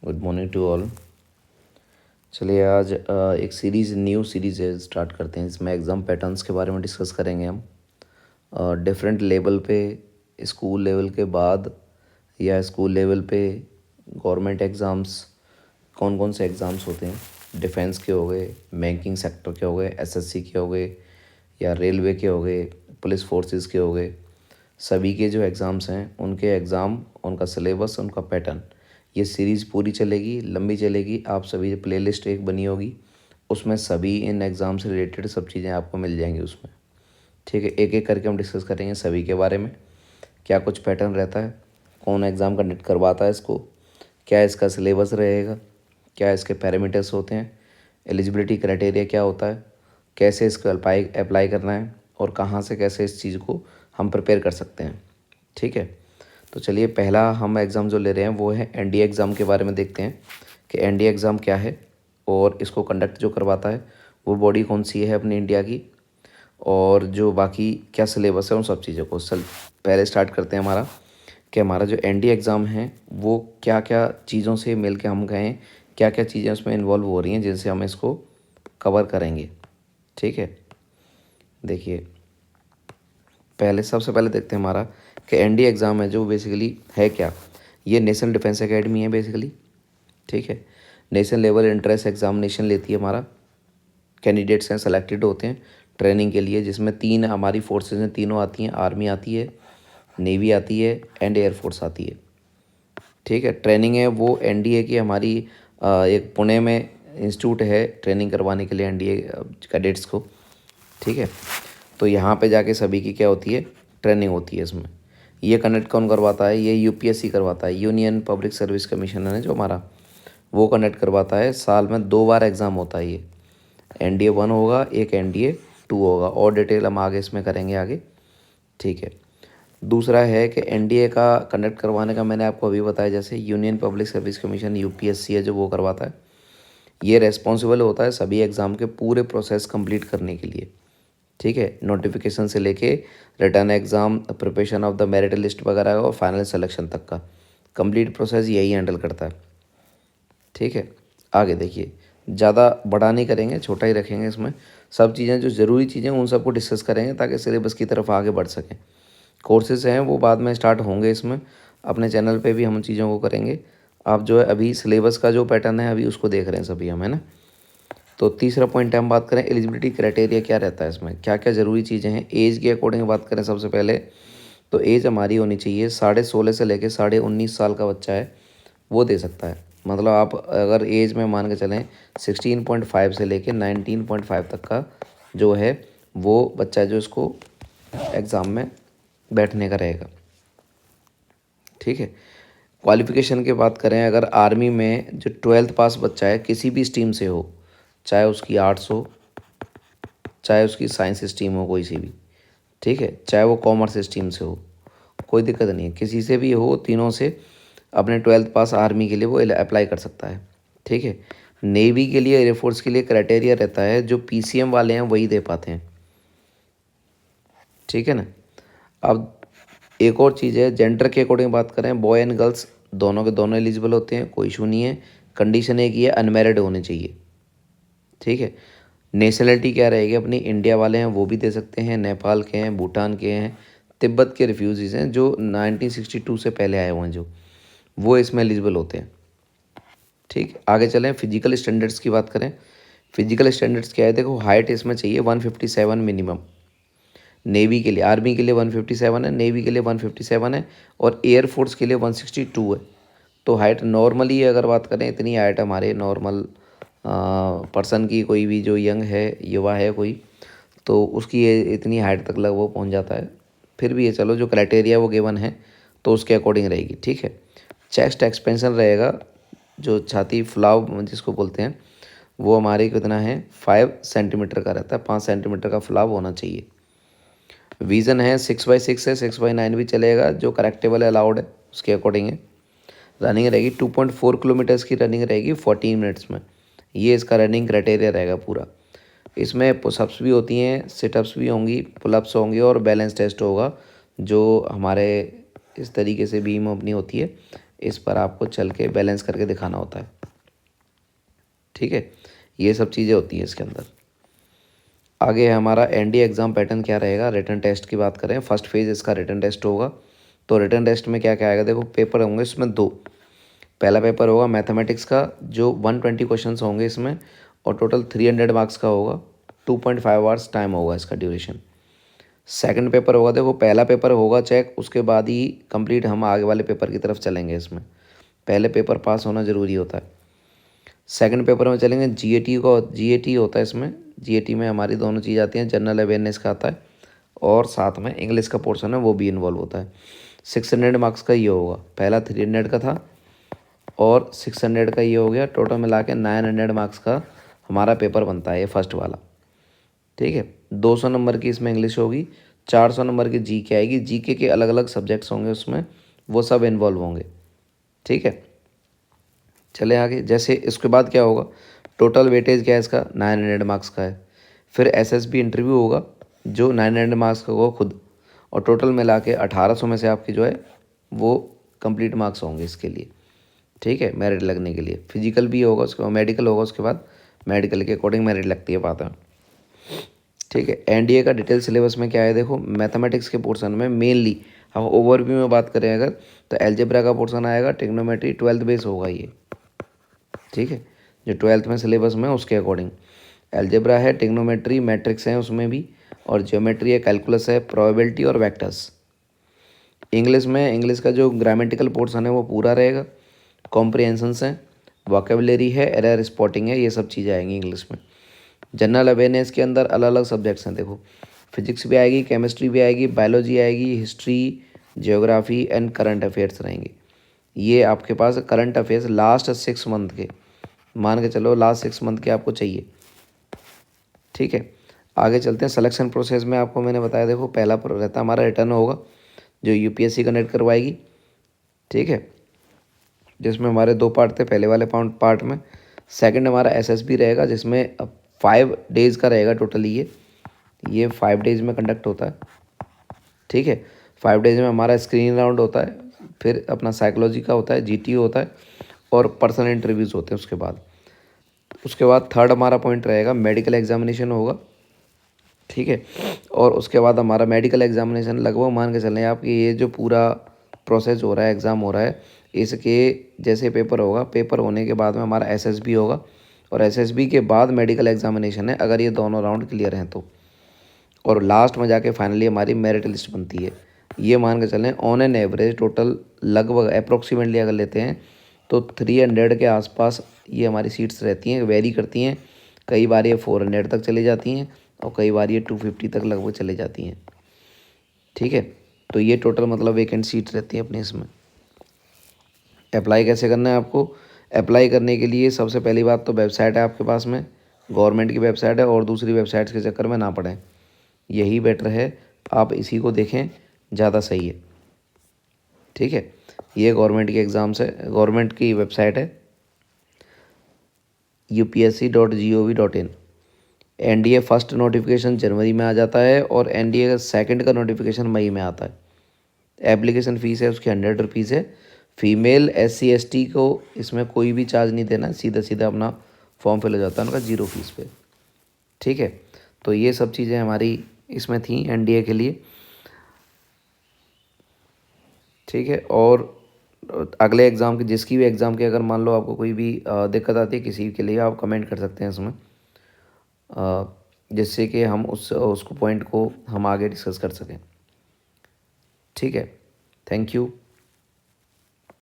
Good morning to all. चलिए आज एक न्यू सीरीज़ है, स्टार्ट करते हैं। इसमें एग्ज़ाम पैटर्न्स के बारे में डिस्कस करेंगे हम। डिफरेंट लेवल पे, स्कूल लेवल के बाद या स्कूल लेवल पे गवर्नमेंट एग्ज़ाम्स कौन कौन से एग्ज़ाम्स होते हैं। डिफेंस के हो गए, बैंकिंग सेक्टर के हो गए, एसएससी के हो गए, या रेलवे के हो गए, पुलिस फोर्सेस के हो गए। सभी के जो एग्ज़ाम्स हैं उनके एग्ज़ाम, उनका सिलेबस, उनका पैटर्न, ये सीरीज़ पूरी चलेगी, लंबी चलेगी। आप सभी प्लेलिस्ट एक बनी होगी, उसमें सभी इन एग्ज़ाम से रिलेटेड सब चीज़ें आपको मिल जाएंगी उसमें। ठीक है, एक एक करके हम डिस्कस करेंगे सभी के बारे में। क्या कुछ पैटर्न रहता है, कौन एग्ज़ाम कंडक्ट करवाता है इसको, क्या इसका सिलेबस रहेगा, क्या इसके पैरामीटर्स होते हैं, एलिजिबिलिटी क्राइटेरिया क्या होता है, कैसे इसको अप्लाई करना है, और कहाँ से कैसे इस चीज़ को हम प्रिपेयर कर सकते हैं। ठीक है, तो चलिए पहला हम एग्ज़ाम जो ले रहे हैं वो है एनडीए एग्ज़ाम के बारे में देखते हैं कि एनडीए एग्ज़ाम क्या है और इसको कंडक्ट जो करवाता है वो बॉडी कौन सी है अपनी इंडिया की, और जो बाकी क्या सिलेबस है उन सब चीज़ों को पहले स्टार्ट करते हैं हमारा कि हमारा जो एनडीए एग्ज़ाम है वो क्या क्या चीज़ों से मिल के हम गए, क्या क्या चीज़ें उसमें इन्वॉल्व हो रही हैं जिनसे हम इसको कवर करेंगे। ठीक है, देखिए सबसे पहले देखते हैं हमारा कि एनडीए एग्ज़ाम है जो बेसिकली है क्या। ये नेशनल डिफेंस एकेडमी है बेसिकली। ठीक है, नेशनल लेवल एंट्रेंस एग्जामिनेशन लेती है हमारा। कैंडिडेट्स हैं सेलेक्टेड होते हैं ट्रेनिंग के लिए, जिसमें तीन हमारी फोर्सेज हैं, तीनों आती हैं। आर्मी आती है, नेवी आती है, एंड एयरफोर्स आती है। ठीक है, ट्रेनिंग है वो एनडीए की हमारी एक पुणे में इंस्टीट्यूट है ट्रेनिंग करवाने के लिए एनडीए कैडेट्स को। ठीक है, तो यहाँ पे जाके सभी की क्या होती है, ट्रेनिंग होती है इसमें। ये कंडक्ट कौन करवाता है, ये यूपीएससी करवाता है, यूनियन पब्लिक सर्विस कमीशन है जो हमारा, वो कंडक्ट करवाता है। साल में 2 बार एग्ज़ाम होता है। ये एनडीए 1 होगा, एक एनडीए 2 होगा, और डिटेल हम आगे इसमें करेंगे आगे। ठीक है, दूसरा है कि एनडीए का कंडक्ट करवाने का मैंने आपको अभी बताया, जैसे union public service commission UPSC है जो वो करवाता है। ये रेस्पॉन्सिबल होता है सभी एग्ज़ाम के पूरे प्रोसेस कंप्लीट करने के लिए। ठीक है, नोटिफिकेशन से लेके written exam, preparation of the merit list वगैरह और फाइनल सिलेक्शन तक का कंप्लीट प्रोसेस यही हैंडल करता है। ठीक है, आगे देखिए, ज़्यादा बड़ा नहीं करेंगे, छोटा ही रखेंगे। इसमें सब चीज़ें जो ज़रूरी चीज़ें उन सबको डिस्कस करेंगे ताकि सिलेबस की तरफ आगे बढ़ सकें। कोर्सेज हैं वो बाद में स्टार्ट होंगे, इसमें अपने चैनल पे भी हम चीज़ों को करेंगे। आप जो है अभी सिलेबस का जो पैटर्न है अभी उसको देख रहे हैं सभी हम, है ना। तो तीसरा पॉइंट हम बात करें, एलिजिबिलिटी क्राइटेरिया क्या रहता है, इसमें क्या क्या ज़रूरी चीज़ें हैं। एज के अकॉर्डिंग बात करें सबसे पहले, तो एज हमारी होनी चाहिए 16.5 से लेकर 19.5 साल का बच्चा है वो दे सकता है। मतलब आप अगर एज में मान के चलें 16.5 से लेकर 19.5 तक का जो है वो बच्चा है जो इसको एग्ज़ाम में बैठने का रहेगा। ठीक है, क्वालिफ़िकेशन की बात करें, अगर आर्मी में जो 12th पास बच्चा है किसी भी स्ट्रीम से हो, चाहे उसकी आर्ट्स हो, चाहे उसकी साइंस स्ट्रीम हो कोई सी भी, ठीक है, चाहे वो कॉमर्स स्ट्रीम से हो, कोई दिक्कत नहीं है, किसी से भी हो, तीनों से अपने 12th पास आर्मी के लिए वो अप्लाई कर सकता है। ठीक है, नेवी के लिए, एयरफोर्स के लिए क्राइटेरिया रहता है जो पीसीएम वाले हैं वही दे पाते हैं। ठीक है ना। अब एक और चीज़ है, जेंडर के अकॉर्डिंग बात करें, बॉय एंड गर्ल्स दोनों के दोनों एलिजिबल होते हैं, कोई इशू नहीं है। कंडीशन एक ही है, अनमैरिड होने चाहिए। ठीक है, नेशनलिटी क्या रहेगी अपनी, इंडिया वाले हैं वो भी दे सकते हैं, नेपाल के हैं, भूटान के हैं, तिब्बत के रिफ्यूजीज़ हैं जो 1962 से पहले आए हुए हैं जो, वो इसमें एलिजिबल होते हैं। ठीक, आगे चलें, फिजिकल स्टैंडर्ड्स की बात करें। फिजिकल स्टैंडर्ड्स क्या है, देखो हाइट इसमें चाहिए 157 मिनिमम। नेवी के लिए, आर्मी के लिए 157 है, नेवी के लिए 157 है, और एयरफोर्स के लिए 162 है। तो हाइट नॉर्मली अगर बात करें, इतनी हाइट हमारे नॉर्मल पर्सन की, कोई भी जो यंग है, युवा है कोई, तो उसकी ये इतनी हाइट तक लगभग पहुंच जाता है। फिर भी ये चलो जो क्राइटेरिया वो गिवन है तो उसके अकॉर्डिंग रहेगी। ठीक है, चेस्ट एक्सपेंशन रहेगा, जो छाती फुलाव जिसको बोलते हैं, वो हमारे कितना है 5 सेंटीमीटर का रहता है, 5 सेंटीमीटर का फुलाव होना चाहिए। विज़न है 6x6 है, 6x9 भी चलेगा, जो करेक्टेबल है, अलाउड है, उसके अकॉर्डिंग है। रनिंग रहेगी 2.4 किलोमीटर्स की रनिंग रहेगी 14 मिनट्स में। ये इसका रनिंग क्राइटेरिया रहेगा पूरा। इसमें पुशअप्स भी होती हैं, सिटअप्स भी होंगी, पुलअप्स होंगे, और बैलेंस टेस्ट होगा जो हमारे इस तरीके से बीम अपनी होती है, इस पर आपको चल के बैलेंस करके दिखाना होता है। ठीक है, ये सब चीज़ें होती हैं इसके अंदर। आगे है हमारा एनडीए एग्ज़ाम पैटर्न क्या रहेगा। रिटन टेस्ट की बात करें, फर्स्ट फेज़ इसका रिटन टेस्ट होगा। तो रिटन टेस्ट में क्या क्या आएगा, देखो पेपर होंगे इसमें दो। पहला पेपर होगा मैथमेटिक्स का, जो 120 क्वेश्चंस होंगे इसमें, और टोटल 300 मार्क्स का होगा। 2.5 आवर्स टाइम होगा इसका ड्यूरेशन। सेकंड पेपर होगा, देखो पहला पेपर होगा चेक, उसके बाद ही कंप्लीट हम आगे वाले पेपर की तरफ चलेंगे। इसमें पहले पेपर पास होना ज़रूरी होता है। सेकंड पेपर में चलेंगे जीएटी को, जीएटी होता है इसमें। जीएटी में हमारी दोनों चीज़ आती हैं, जनरल अवेयरनेस का आता है और साथ में इंग्लिश का पोर्शन है वो भी इन्वॉल्व होता है। 600 मार्क्स का ये होगा, पहला 300 का था और 600 का ये हो गया, टोटल मिला के 900 मार्क्स का हमारा पेपर बनता है ये फर्स्ट वाला। ठीक है, 200 नंबर की इसमें इंग्लिश होगी, 400 नंबर की जीके आएगी। जीके के अलग अलग सब्जेक्ट्स होंगे उसमें, वो सब इन्वॉल्व होंगे। ठीक है, चले आगे। जैसे इसके बाद क्या होगा, टोटल वेटेज क्या है इसका, 900 मार्क्स का है। फिर एसएसबी इंटरव्यू होगा जो 900 मार्क्स का होगा खुद, और टोटल मिला के 1800 में से आपकी जो है वो कंप्लीट मार्क्स होंगे इसके लिए। ठीक है, मेरिट लगने के लिए। फिजिकल भी होगा, उसके बाद मेडिकल होगा, उसके बाद मेडिकल के अकॉर्डिंग मेरिट लगती है बात है। ठीक है, एनडीए का डिटेल सिलेबस में क्या है, देखो मैथमेटिक्स के पोर्शन में मेनली हम ओवरव्यू में बात करें अगर, तो एलजेब्रा का पोर्शन आएगा, ट्रिग्नोमेट्री 12th बेस होगा ये। ठीक है, जो 12th में सिलेबस में उसके अकॉर्डिंग एलजेब्रा है, ट्रिग्नोमेट्री, मैट्रिक्स है उसमें भी, और ज्योमेट्री है, कैलकुलस है, प्रोबेबिलिटी और वेक्टर्स। इंग्लिश में इंग्लिश का जो ग्रामेटिकल पोर्शन है वो पूरा रहेगा। कॉम्प्रिहेंशंस हैं, वोकेबलरी है, एरर स्पॉटिंग है, ये सब चीज़ें आएंगी इंग्लिश में। जनरल अवेयरनेस के अंदर अलग अलग सब्जेक्ट्स हैं, देखो फिजिक्स भी आएगी, केमिस्ट्री भी आएगी, बायोलॉजी आएगी, history, geography and current affairs रहेंगे। ये आपके पास करंट अफेयर्स लास्ट 6 मंथ के, मान के चलो लास्ट 6 मंथ के आपको चाहिए। ठीक है, आगे चलते हैं। सिलेक्शन प्रोसेस में आपको मैंने बताया, देखो पहला रहता हमारा रिटर्न होगा जो यूपीएससी कंडक्ट करवाएगी। ठीक है, जिसमें हमारे 2 पार्ट थे, पहले वाले पार्ट में। सेकंड हमारा एसएसबी रहेगा जिसमें 5 डेज़ का रहेगा टोटली। ये 5 डेज़ में कंडक्ट होता है। ठीक है, 5 डेज़ में हमारा स्क्रीनिंग राउंड होता है, फिर अपना साइकोलॉजी का होता है, जीटीओ होता है, और पर्सनल इंटरव्यूज़ होते हैं उसके बाद थर्ड हमारा पॉइंट रहेगा मेडिकल एग्जामिनेशन होगा। ठीक है, और उसके बाद हमारा मेडिकल एग्जामिनेशन लगभग मान के चलें आप कि ये जो पूरा प्रोसेस हो रहा है, एग्ज़ाम हो रहा है, इसके जैसे पेपर होगा, पेपर होने के बाद में हमारा एसएसबी होगा, और एसएसबी के बाद मेडिकल एग्जामिनेशन है अगर ये दोनों राउंड क्लियर हैं तो, और लास्ट में जाके फाइनली हमारी मेरिट लिस्ट बनती है। ये मान के चलें ऑन एन एवरेज टोटल लगभग अप्रोक्सीमेटली अगर लेते हैं तो 300 के आसपास ये हमारी सीट्स रहती हैं, वेरी करती हैं। कई बार ये 400 तक चली जाती हैं और कई बार ये 250 तक लगभग चले जाती हैं। ठीक है, तो ये टोटल मतलब वैकेंट सीट रहती है अपने इसमें। अप्लाई कैसे करना है आपको, अप्लाई करने के लिए सबसे पहली बात तो वेबसाइट है आपके पास में, गवर्नमेंट की वेबसाइट है, और दूसरी वेबसाइट्स के चक्कर में ना पड़ें, यही बेटर है, आप इसी को देखें, ज़्यादा सही है। ठीक है, ये गवर्नमेंट की एग्ज़ाम्स है, गवर्नमेंट की वेबसाइट है upsc.gov.in। एनडीए फर्स्ट नोटिफिकेशन जनवरी में आ जाता है और एनडीए का सेकंड का नोटिफिकेशन मई में आता है। एप्लीकेशन फ़ीस है उसकी 100 रुपीज़ है। फीमेल SC ST को इसमें कोई भी चार्ज नहीं देना, सीधा सीधा अपना फॉर्म फिल हो जाता है उनका 0 फीस पे। ठीक है, तो ये सब चीज़ें हमारी इसमें थी एनडीए के लिए। ठीक है, और अगले एग्ज़ाम की, जिसकी भी एग्ज़ाम की अगर मान लो आपको कोई भी दिक्कत आती है किसी के लिए, आप कमेंट कर सकते हैं इसमें, जिससे कि हम उसको पॉइंट को हम आगे डिस्कस कर सकें। ठीक है, थैंक यू।